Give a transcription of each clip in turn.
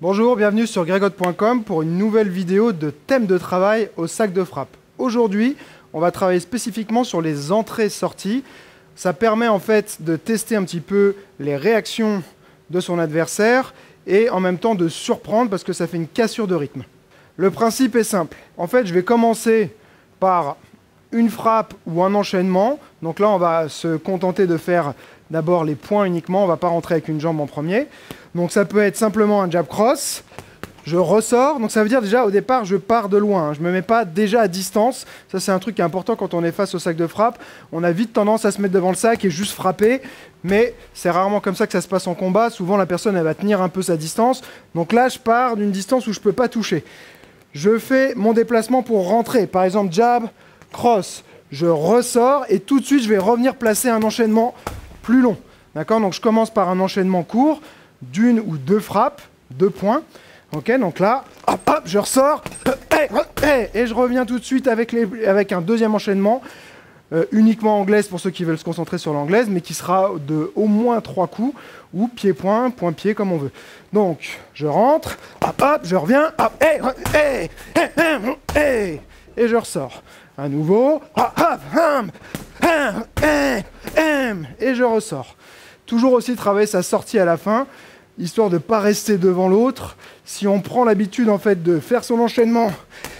Bonjour, bienvenue sur gregot.com pour une nouvelle vidéo de thème de travail au sac de frappe. Aujourd'hui, on va travailler spécifiquement sur les entrées-sorties. Ça permet en fait de tester un petit peu les réactions de son adversaire et en même temps de surprendre parce que ça fait une cassure de rythme. Le principe est simple. En fait, je vais commencer par une frappe ou un enchaînement. Donc là, on va se contenter de faire d'abord les points uniquement. On ne va pas rentrer avec une jambe en premier. Donc ça peut être simplement un jab cross. Je ressors. Donc ça veut dire déjà au départ, je pars de loin. Je ne me mets pas déjà à distance. Ça, c'est un truc qui est important quand on est face au sac de frappe. On a vite tendance à se mettre devant le sac et juste frapper. Mais c'est rarement comme ça que ça se passe en combat. Souvent, la personne, elle va tenir un peu sa distance. Donc là, je pars d'une distance où je ne peux pas toucher. Je fais mon déplacement pour rentrer. Par exemple, jab, cross. Je ressors et tout de suite, je vais revenir placer un enchaînement plus long. D'accord? Donc je commence par un enchaînement court d'une ou deux frappes, 2 points. Ok, donc là, hop, hop, je ressors et je reviens tout de suite avec un deuxième enchaînement, uniquement anglaise pour ceux qui veulent se concentrer sur l'anglaise, mais qui sera de au moins 3 coups, ou pied-point, point-pied, comme on veut. Donc, je rentre, hop, hop, je reviens, hop, et je ressors. À nouveau, hop, hop, et je ressors. Toujours aussi travailler sa sortie à la fin, histoire de ne pas rester devant l'autre. Si on prend l'habitude en fait de faire son enchaînement,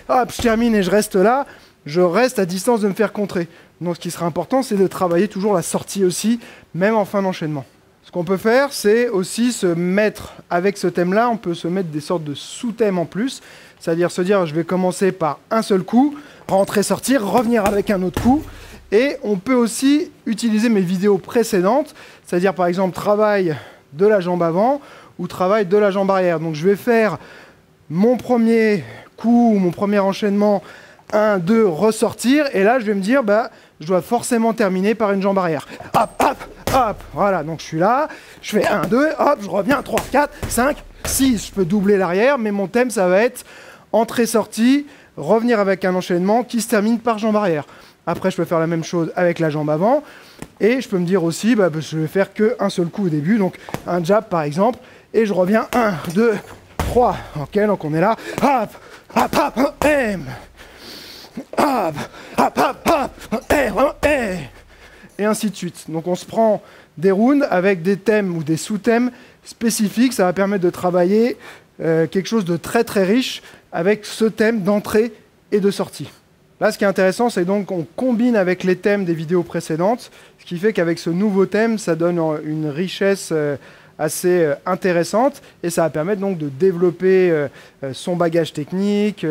hop, je termine et je reste là, je reste à distance de me faire contrer. Donc ce qui sera important, c'est de travailler toujours la sortie aussi, même en fin d'enchaînement. Ce qu'on peut faire, c'est aussi se mettre, avec ce thème-là, on peut se mettre des sortes de sous-thèmes en plus, c'est-à-dire se dire, je vais commencer par un seul coup, rentrer, sortir, revenir avec un autre coup. Et on peut aussi utiliser mes vidéos précédentes, c'est-à-dire par exemple travail de la jambe avant ou travail de la jambe arrière. Donc je vais faire mon premier coup, mon premier enchaînement, 1, 2, ressortir. Et là je vais me dire, bah, je dois forcément terminer par une jambe arrière. Hop, hop, hop, voilà, donc je suis là, je fais 1, 2, hop, je reviens, 3, 4, 5, 6. Je peux doubler l'arrière, mais mon thème ça va être entrée-sortie, revenir avec un enchaînement qui se termine par jambe arrière. Après, je peux faire la même chose avec la jambe avant. Et je peux me dire aussi, bah, je vais faire qu'un seul coup au début. Donc, un jab, par exemple. Et je reviens. 1, 2, 3. OK, donc on est là. Hop, hop, hop, hop, hop, hop, hop, hop, et ainsi de suite. Donc, on se prend des rounds avec des thèmes ou des sous-thèmes spécifiques. Ça va permettre de travailler quelque chose de très, très riche avec ce thème d'entrée et de sortie. Là, ce qui est intéressant, c'est donc qu'on combine avec les thèmes des vidéos précédentes, ce qui fait qu'avec ce nouveau thème, ça donne une richesse assez intéressante et ça va permettre donc de développer son bagage technique,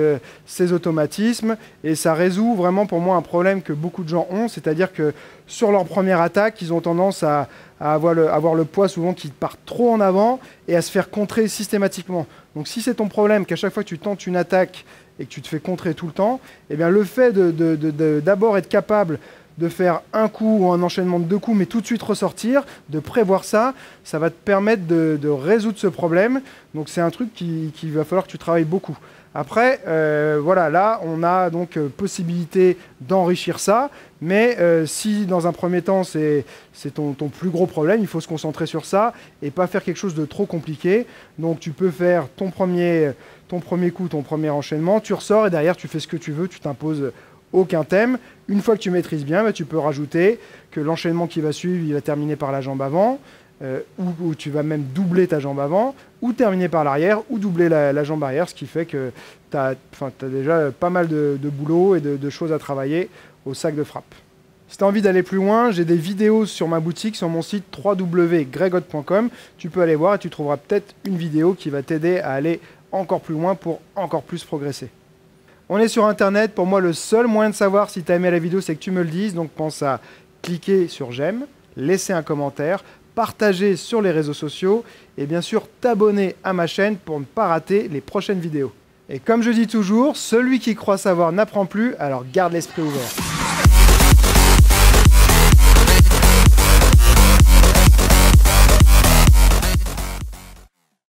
ses automatismes, et ça résout vraiment pour moi un problème que beaucoup de gens ont, c'est-à-dire que sur leur première attaque, ils ont tendance à avoir le poids souvent qui part trop en avant et à se faire contrer systématiquement. Donc si c'est ton problème, qu'à chaque fois que tu tentes une attaque et que tu te fais contrer tout le temps, eh bien le fait d'abord être capable de faire un coup ou un enchaînement de 2 coups, mais tout de suite ressortir, de prévoir ça, ça va te permettre de résoudre ce problème. Donc c'est un truc qu'il va falloir que tu travailles beaucoup. Après, voilà, là, on a donc possibilité d'enrichir ça, mais si dans un premier temps, c'est ton plus gros problème, il faut se concentrer sur ça et pas faire quelque chose de trop compliqué. Donc tu peux faire ton premier coup, ton premier enchaînement, tu ressors et derrière, tu fais ce que tu veux, tu t'imposes aucun thème. Une fois que tu maîtrises bien, bah, tu peux rajouter que l'enchaînement qui va suivre, il va terminer par la jambe avant, ou tu vas même doubler ta jambe avant, ou terminer par l'arrière, ou doubler la jambe arrière, ce qui fait que tu as déjà pas mal de boulot et de choses à travailler au sac de frappe. Si tu as envie d'aller plus loin, j'ai des vidéos sur ma boutique, sur mon site www.gregot.com. Tu peux aller voir et tu trouveras peut-être une vidéo qui va t'aider à aller encore plus loin pour encore plus progresser. On est sur Internet. Pour moi, le seul moyen de savoir si tu as aimé la vidéo, c'est que tu me le dises. Donc pense à cliquer sur j'aime, laisser un commentaire, partager sur les réseaux sociaux et bien sûr t'abonner à ma chaîne pour ne pas rater les prochaines vidéos. Et comme je dis toujours, celui qui croit savoir n'apprend plus, alors garde l'esprit ouvert.